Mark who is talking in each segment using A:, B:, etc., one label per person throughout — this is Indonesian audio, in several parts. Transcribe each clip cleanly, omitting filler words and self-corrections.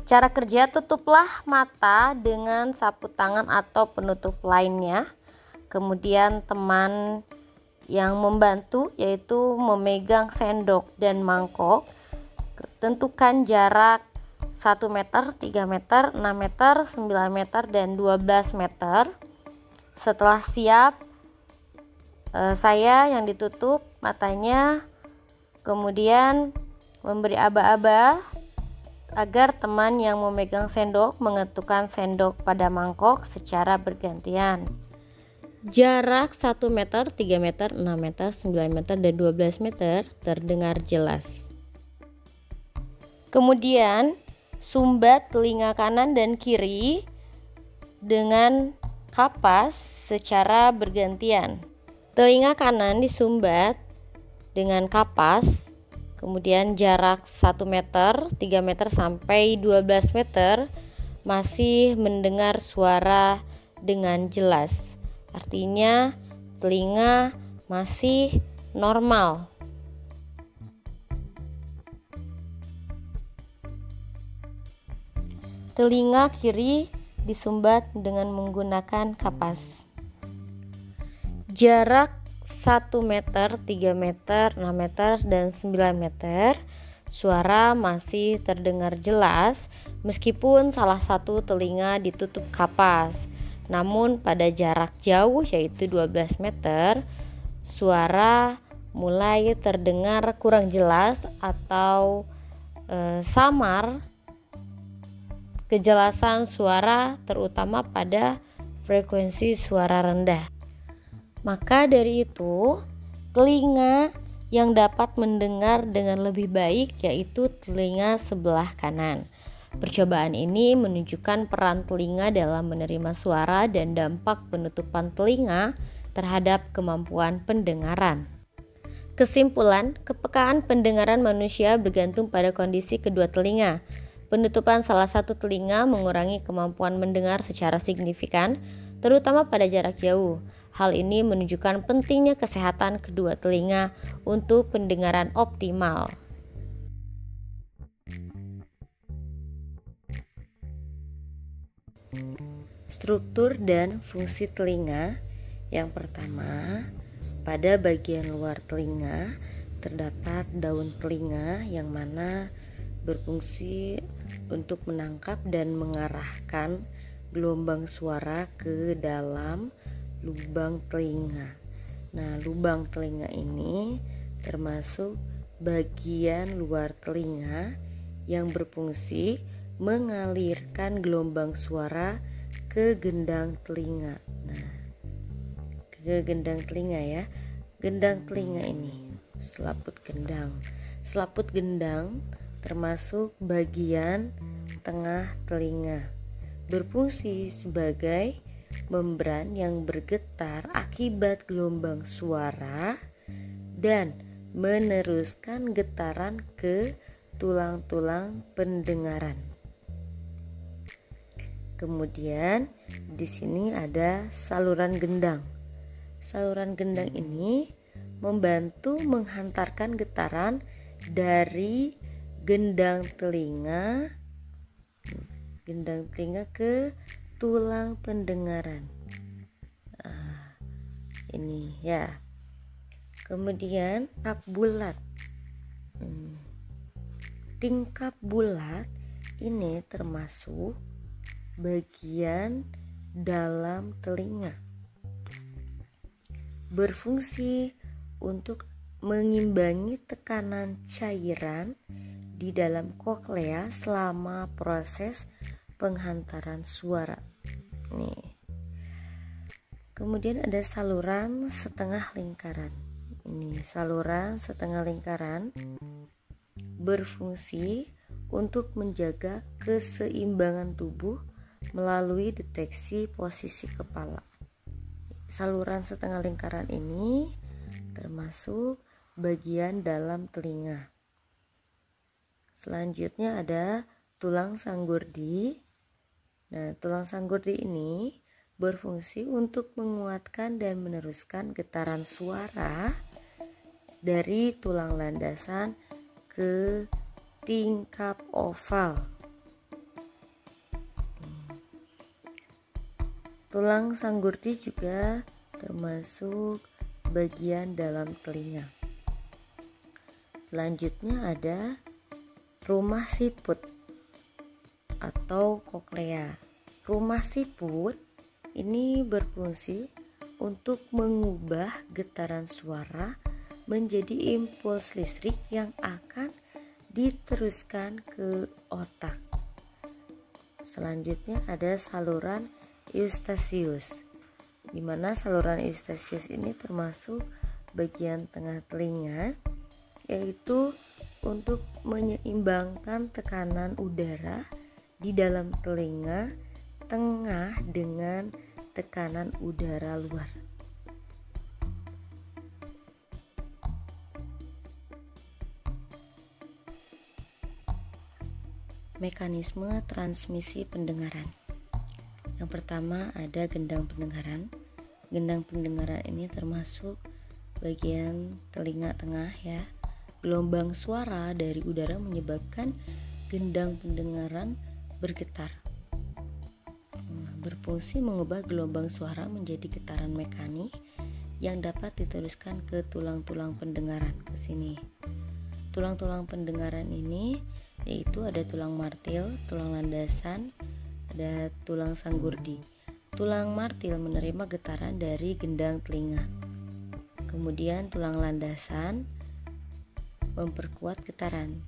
A: Cara kerja, tutuplah mata dengan sapu tangan atau penutup lainnya. Kemudian teman yang membantu yaitu memegang sendok dan mangkok. Tentukan jarak 1 meter, 3 meter, 6 meter, 9 meter, dan 12 meter. Setelah siap, saya yang ditutup matanya, kemudian memberi aba-aba agar teman yang memegang sendok mengetukkan sendok pada mangkok secara bergantian. Jarak 1 meter, 3 meter, 6 meter, 9 meter, dan 12 meter terdengar jelas. Kemudian sumbat telinga kanan dan kiri dengan kapas secara bergantian. Telinga kanan disumbat dengan kapas, kemudian jarak 1 meter, 3 meter sampai 12 meter masih mendengar suara dengan jelas. Artinya telinga masih normal. Telinga kiri disumbat dengan menggunakan kapas. Jarak 1 meter, 3 meter, 6 meter, dan 9 meter suara masih terdengar jelas meskipun salah satu telinga ditutup kapas. Namun pada jarak jauh yaitu 12 meter suara mulai terdengar kurang jelas atau samar. Kejelasan suara terutama pada frekuensi suara rendah. Maka dari itu, telinga yang dapat mendengar dengan lebih baik yaitu telinga sebelah kanan. Percobaan ini menunjukkan peran telinga dalam menerima suara dan dampak penutupan telinga terhadap kemampuan pendengaran. Kesimpulan, kepekaan pendengaran manusia bergantung pada kondisi kedua telinga. Penutupan salah satu telinga mengurangi kemampuan mendengar secara signifikan, terutama pada jarak jauh. Hal ini menunjukkan pentingnya kesehatan kedua telinga untuk pendengaran optimal. Struktur dan fungsi telinga. Yang pertama, pada bagian luar telinga terdapat daun telinga yang mana berfungsi untuk menangkap dan mengarahkan gelombang suara ke dalam lubang telinga. Nah, lubang telinga ini termasuk bagian luar telinga yang berfungsi mengalirkan gelombang suara ke gendang telinga. Nah, ke gendang telinga ya. Gendang telinga ini, selaput gendang. Selaput gendang termasuk bagian tengah telinga, berfungsi sebagai membran yang bergetar akibat gelombang suara dan meneruskan getaran ke tulang-tulang pendengaran. Kemudian di sini ada saluran gendang. Saluran gendang ini membantu menghantarkan getaran dari gendang telinga ke tulang pendengaran. Ini ya. Kemudian tingkap bulat. Tingkap bulat ini termasuk bagian dalam telinga, berfungsi untuk mengimbangi tekanan cairan di dalam koklea selama proses penghantaran suara. Nih. Kemudian ada saluran setengah lingkaran. Ini saluran setengah lingkaran berfungsi untuk menjaga keseimbangan tubuh melalui deteksi posisi kepala. Saluran setengah lingkaran ini termasuk bagian dalam telinga. Selanjutnya ada tulang sanggurdi. Nah, tulang sanggurdi ini berfungsi untuk menguatkan dan meneruskan getaran suara dari tulang landasan ke tingkap oval. Tulang sanggurdi juga termasuk bagian dalam telinga. Selanjutnya ada rumah siput atau koklea. Rumah siput ini berfungsi untuk mengubah getaran suara menjadi impuls listrik yang akan diteruskan ke otak. Selanjutnya ada saluran Eustachius, di mana saluran Eustachius ini termasuk bagian tengah telinga, yaitu untuk menyeimbangkan tekanan udara di dalam telinga tengah dengan tekanan udara luar. Mekanisme transmisi pendengaran. Yang pertama ada gendang pendengaran. Gendang pendengaran ini termasuk bagian telinga tengah ya. Gelombang suara dari udara menyebabkan gendang pendengaran bergetar. Berfungsi mengubah gelombang suara menjadi getaran mekanik yang dapat diteruskan ke tulang-tulang pendengaran ke sini. Tulang-tulang pendengaran ini yaitu ada tulang martil, tulang landasan, ada tulang sanggurdi. Tulang martil menerima getaran dari gendang telinga. Kemudian tulang landasan memperkuat getaran.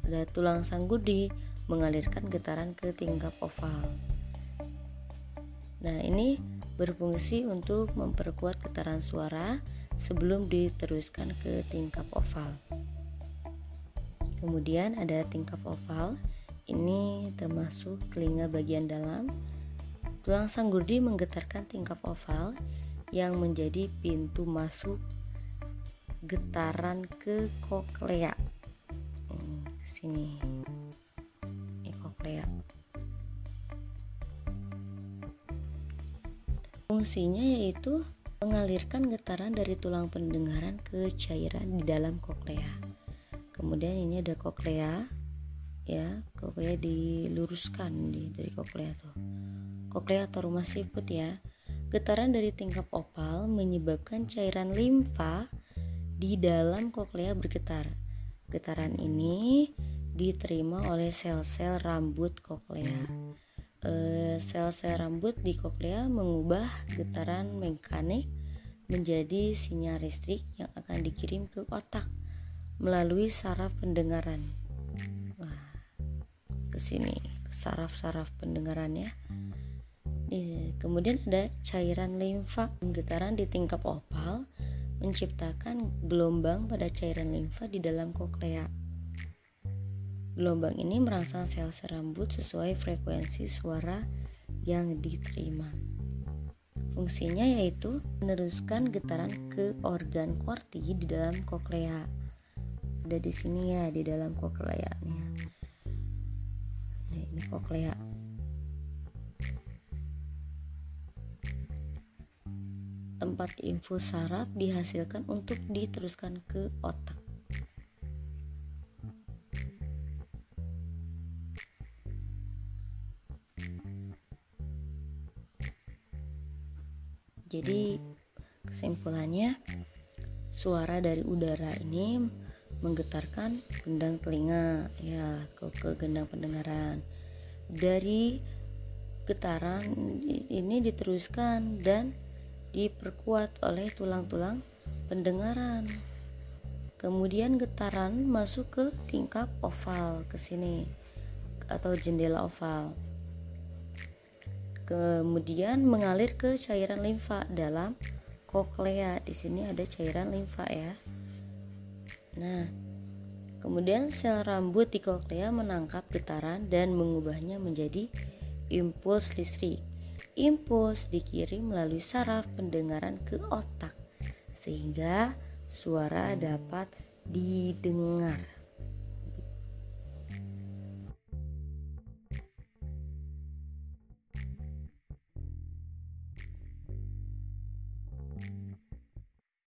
A: Ada tulang sanggurdi mengalirkan getaran ke tingkap oval. Nah, ini berfungsi untuk memperkuat getaran suara sebelum diteruskan ke tingkap oval. Kemudian ada tingkap oval, ini termasuk telinga bagian dalam. Tulang sanggurdi menggetarkan tingkap oval yang menjadi pintu masuk getaran ke koklea. Sini, koklea. Fungsinya yaitu mengalirkan getaran dari tulang pendengaran ke cairan di dalam koklea. Kemudian ini ada koklea, ya, koklea diluruskan dari koklea tuh. Koklea atau rumah siput ya. Getaran dari tingkap oval menyebabkan cairan limfa di dalam koklea bergetar. Getaran ini diterima oleh sel-sel rambut koklea. Sel-sel rambut di koklea mengubah getaran mekanik menjadi sinyal listrik yang akan dikirim ke otak melalui saraf pendengaran. Wah, ke sini, ke saraf-saraf pendengaran ya. Kemudian ada cairan limfa. Getaran di tingkap oval menciptakan gelombang pada cairan limfa di dalam koklea. Gelombang ini merangsang sel-sel rambut sesuai frekuensi suara yang diterima. Fungsinya yaitu meneruskan getaran ke organ korti di dalam koklea. Ada di sini ya, di dalam koklea nih. Nah, ini koklea. Tempat infus saraf dihasilkan untuk diteruskan ke otak. Jadi kesimpulannya, suara dari udara ini menggetarkan gendang telinga ya ke gendang pendengaran. Dari getaran ini diteruskan dan diperkuat oleh tulang-tulang pendengaran. Kemudian getaran masuk ke tingkap oval ke sini atau jendela oval. Kemudian mengalir ke cairan limfa dalam koklea. Di sini ada cairan limfa ya. Nah, kemudian sel rambut di koklea menangkap getaran dan mengubahnya menjadi impuls listrik. Impuls dikirim melalui saraf pendengaran ke otak sehingga suara dapat didengar.